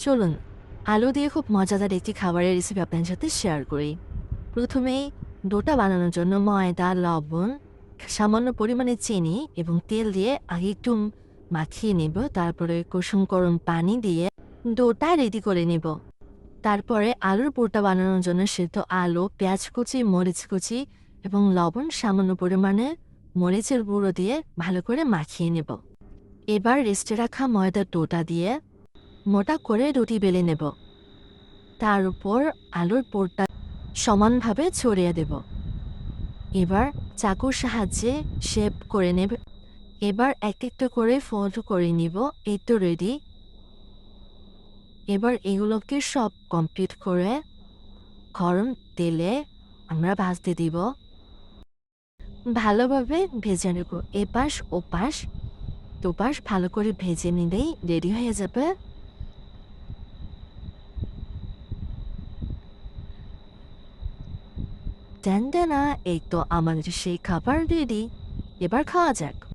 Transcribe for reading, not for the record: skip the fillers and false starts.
চলুন আলু দিয়ে খুব মজাদার একটি খাবারের রেসিপি আপনার সাথে শেয়ার করি। প্রথমেই ডোটা বানানোর জন্য ময়দা, লবণ, সামান্য পরিমাণে চিনি এবং তেল দিয়ে আগে একটু মাখিয়ে নেব। তারপরে কুসুম গরম পানি দিয়ে ডোটা রেডি করে নেব। তারপরে আলুর পুরটা বানানোর জন্য সেদ্ধ আলু, পেঁয়াজ কুচি, মরিচ কুচি এবং লবণ, সামান্য পরিমাণে মরিচের গুঁড়ো দিয়ে ভালো করে মাখিয়ে নেব। এবার রেস্টে রাখা ময়দার ডোটা দিয়ে মোটা করে রুটি বেলে নেব। তার উপর আলুর পুরটা সমানভাবে ছড়িয়ে দেব। এবার চাকুর সাহায্যে শেপ করে নেব। এবার এক একটা করে ফোল্ড করে নিব। এই তো রেডি। এবার এগুলোকে সব কমপ্লিট করে গরম তেলে আমরা ভাজতে দিব। ভালোভাবে ভেজে নেব। এপাশ ওপাশ দুপাশ ভালো করে ভেজে নিলেই রেডি হয়ে যাবে। টানটানা, এই তো আমাদের সেই খাবার রেডি। এবার খাওয়া যাক।